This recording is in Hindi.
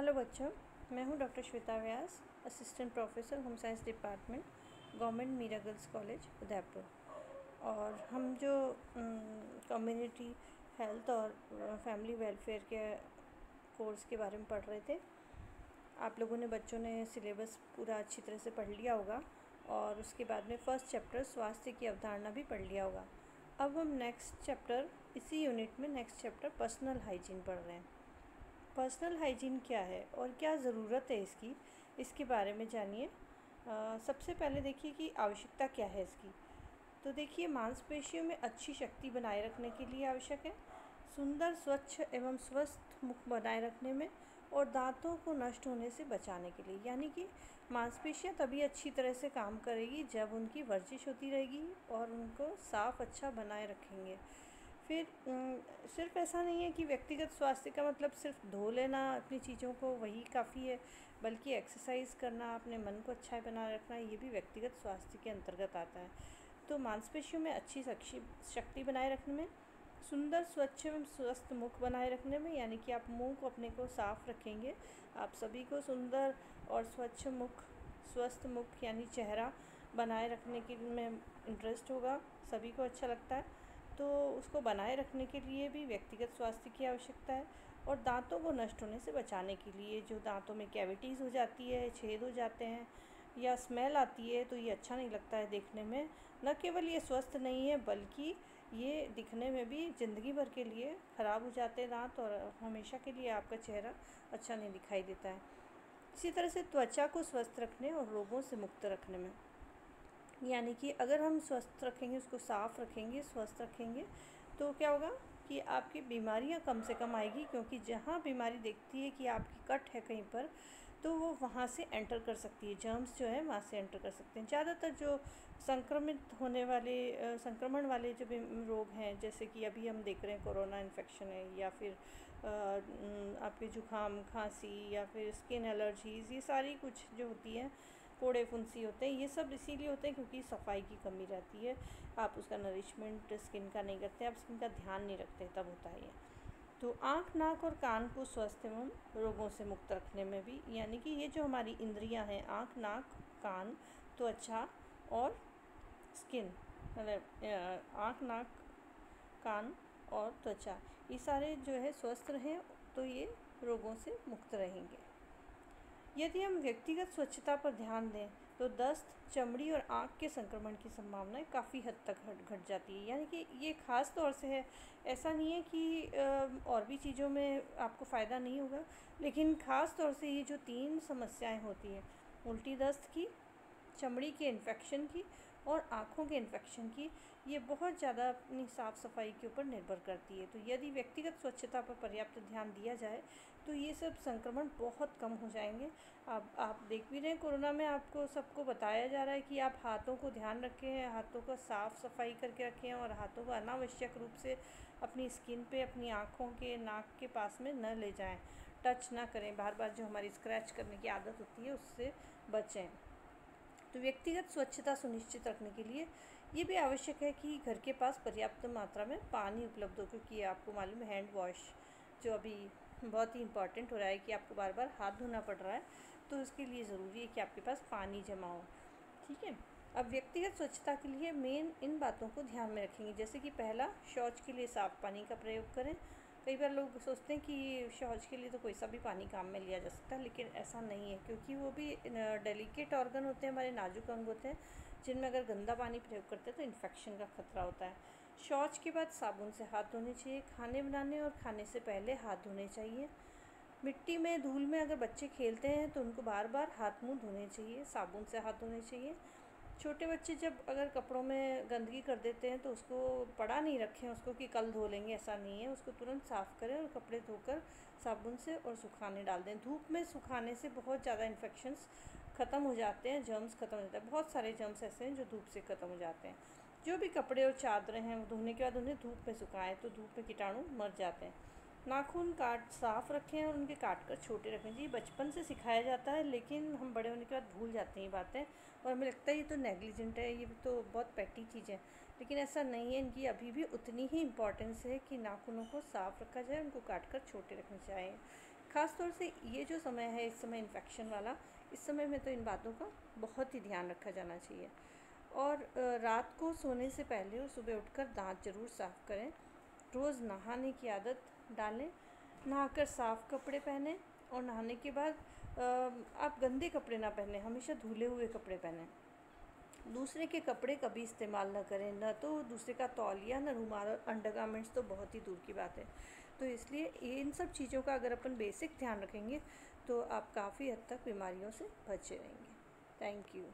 हेलो बच्चों, मैं हूं doctor Shweta Vyas, assistant professor home science department, government Meera girls college Udaipur. और हम जो कम्युनिटी हेल्थ और फैमिली वेलफेयर के कोर्स के बारे में पढ़ रहे थे। आप लोगों ने बच्चों ने सिलेबस पूरा अच्छी तरह से पढ़ लिया होगा और उसके बाद में फर्स्ट चैप्टर स्वास्थ्य की अवधारणा भी पढ़ लिया होगा। अब हम नेक्स्ट चैप्टर, इसी यूनिट में नेक्स्ट चैप्टर पर्सनल हाइजीन पढ़ रहे हैं। पर्सनल हाइजीन क्या है और क्या ज़रूरत है इसके बारे में जानिए। सबसे पहले देखिए कि आवश्यकता क्या है इसकी। तो देखिए, मांसपेशियों में अच्छी शक्ति बनाए रखने के लिए आवश्यक है, सुंदर स्वच्छ एवं स्वस्थ मुख बनाए रखने में, और दांतों को नष्ट होने से बचाने के लिए। यानी कि मांसपेशियां तभी अच्छी तरह से काम करेगी जब उनकी वर्जिश होती रहेगी और उनको साफ़ अच्छा बनाए रखेंगे। फिर सिर्फ ऐसा नहीं है कि व्यक्तिगत स्वास्थ्य का मतलब सिर्फ धो लेना अपनी चीज़ों को, वही काफ़ी है, बल्कि एक्सरसाइज करना, अपने मन को अच्छा बनाए रखना, ये भी व्यक्तिगत स्वास्थ्य के अंतर्गत आता है। तो मांसपेशियों में अच्छी शक्ति बनाए रखने में, सुंदर स्वच्छ एवं स्वस्थ मुख बनाए रखने में, यानी कि आप मुंह को अपने को साफ़ रखेंगे। आप सभी को सुंदर और स्वच्छ मुख, स्वस्थ मुख यानी चेहरा बनाए रखने के में इंटरेस्ट होगा, सभी को अच्छा लगता है। तो उसको बनाए रखने के लिए भी व्यक्तिगत स्वास्थ्य की आवश्यकता है। और दांतों को नष्ट होने से बचाने के लिए, जो दांतों में कैविटीज़ हो जाती है, छेद हो जाते हैं या स्मेल आती है, तो ये अच्छा नहीं लगता है देखने में। न केवल ये स्वस्थ नहीं है, बल्कि ये दिखने में भी ज़िंदगी भर के लिए ख़राब हो जाते हैं दांत, और हमेशा के लिए आपका चेहरा अच्छा नहीं दिखाई देता है। इसी तरह से त्वचा को स्वस्थ रखने और रोगों से मुक्त रखने में, यानी कि अगर हम स्वस्थ रखेंगे, उसको साफ़ रखेंगे, स्वस्थ रखेंगे, तो क्या होगा कि आपकी बीमारियां कम से कम आएगी। क्योंकि जहाँ बीमारी देखती है कि आपकी कट है कहीं पर, तो वो वहाँ से एंटर कर सकती है, जर्म्स जो है वहाँ से एंटर कर सकते हैं। ज़्यादातर जो संक्रमण वाले जो रोग हैं, जैसे कि अभी हम देख रहे हैं कोरोना इन्फेक्शन है, या फिर आपके जुकाम, खांसी, या फिर स्किन एलर्जीज़, ये सारी कुछ जो होती है, फोड़े फुंसी होते हैं, ये सब इसीलिए होते हैं क्योंकि सफाई की कमी रहती है। आप उसका नरिशमेंट स्किन का नहीं करते, आप स्किन का ध्यान नहीं रखते, तब होता है ये। तो आँख, नाक और कान को स्वस्थ एवं रोगों से मुक्त रखने में भी, यानी कि ये जो हमारी इंद्रियां हैं, आँख, नाक, कान, त्वचा और स्किन, मतलब आँख, नाक, कान और त्वचा, ये सारे जो है स्वस्थ रहें तो ये रोगों से मुक्त रहेंगे। यदि हम व्यक्तिगत स्वच्छता पर ध्यान दें तो दस्त, चमड़ी और आँख के संक्रमण की संभावनाएं काफ़ी हद तक घट जाती है। यानी कि ये ख़ास तौर से है, ऐसा नहीं है कि और भी चीज़ों में आपको फ़ायदा नहीं होगा, लेकिन ख़ास तौर से ये जो 3 समस्याएं होती हैं, उल्टी दस्त की, चमड़ी के इन्फेक्शन की और आँखों के इन्फेक्शन की, ये बहुत ज़्यादा अपनी साफ़ सफाई के ऊपर निर्भर करती है। तो यदि व्यक्तिगत स्वच्छता पर पर्याप्त ध्यान दिया जाए तो ये सब संक्रमण बहुत कम हो जाएंगे। आप देख भी रहे हैं, कोरोना में आपको सबको बताया जा रहा है कि आप हाथों को ध्यान रखें, हाथों को साफ़ सफाई करके रखें, और हाथों को अनावश्यक रूप से अपनी स्किन पे, अपनी आँखों के, नाक के पास में न ले जाएँ, टच ना करें, बार बार जो हमारी स्क्रैच करने की आदत होती है उससे बचें। तो व्यक्तिगत स्वच्छता सुनिश्चित रखने के लिए ये भी आवश्यक है कि घर के पास पर्याप्त मात्रा में पानी उपलब्ध हो, क्योंकि आपको मालूम है हैंड वॉश जो अभी बहुत ही इम्पॉर्टेंट हो रहा है कि आपको बार बार हाथ धोना पड़ रहा है, तो उसके लिए ज़रूरी है कि आपके पास पानी जमा हो। ठीक है। अब व्यक्तिगत स्वच्छता के लिए मेन इन बातों को ध्यान में रखेंगे, जैसे कि पहला, शौच के लिए साफ़ पानी का प्रयोग करें। कई बार लोग सोचते हैं कि शौच के लिए तो कोई सा भी पानी काम में लिया जा सकता है, लेकिन ऐसा नहीं है, क्योंकि वो भी डेलिकेट ऑर्गन होते हैं, हमारे नाजुक अंग होते हैं, जिनमें अगर गंदा पानी प्रयोग करते हैं तो इन्फेक्शन का खतरा होता है। शौच के बाद साबुन से हाथ धोने चाहिए। खाने बनाने और खाने से पहले हाथ धोने चाहिए। मिट्टी में, धूल में अगर बच्चे खेलते हैं तो उनको बार बार हाथ मुंह धोने चाहिए, साबुन से हाथ धोने चाहिए। छोटे बच्चे जब अगर कपड़ों में गंदगी कर देते हैं तो उसको पड़ा नहीं रखें उसको कि कल धो लेंगे, ऐसा नहीं है, उसको तुरंत साफ़ करें और कपड़े धोकर साबुन से और सुखाने डाल दें। धूप में सुखाने से बहुत ज़्यादा इन्फेक्शंस ख़त्म हो जाते हैं, जर्म्स ख़त्म हो जाते हैं, बहुत सारे जर्म्स ऐसे हैं जो धूप से ख़त्म हो जाते हैं। जो भी कपड़े और चादरें हैं वो धोने के बाद उन्हें धूप में सुखाएं, तो धूप में कीटाणु मर जाते हैं। नाखून काट साफ़ रखें और उनके काट कर छोटे रखें। जी, बचपन से सिखाया जाता है, लेकिन हम बड़े होने के बाद भूल जाते हैं ये बातें, और हमें लगता है ये तो नेग्लिजेंट है, ये तो बहुत पेटी चीज़ है, लेकिन ऐसा नहीं है। इनकी अभी भी उतनी ही इम्पॉर्टेंस है कि नाखूनों को साफ़ रखा जाए, उनको काट कर छोटे रखने चाहिए। ख़ास तौर से ये जो समय है, इस समय इन्फेक्शन वाला, इस समय में तो इन बातों का बहुत ही ध्यान रखा जाना चाहिए। और रात को सोने से पहले और सुबह उठकर दांत ज़रूर साफ़ करें। रोज़ नहाने की आदत डालें। नहाकर साफ़ कपड़े पहनें और नहाने के बाद आप गंदे कपड़े ना पहनें, हमेशा धुले हुए कपड़े पहनें। दूसरे के कपड़े कभी इस्तेमाल ना करें, ना तो दूसरे का तौलिया, ना रुमाल और अंडरगारमेंट्स तो बहुत ही दूर की बात है। तो इसलिए इन सब चीज़ों का अगर अपन बेसिक ध्यान रखेंगे तो आप काफ़ी हद तक बीमारियों से बचे रहेंगे। Thank you.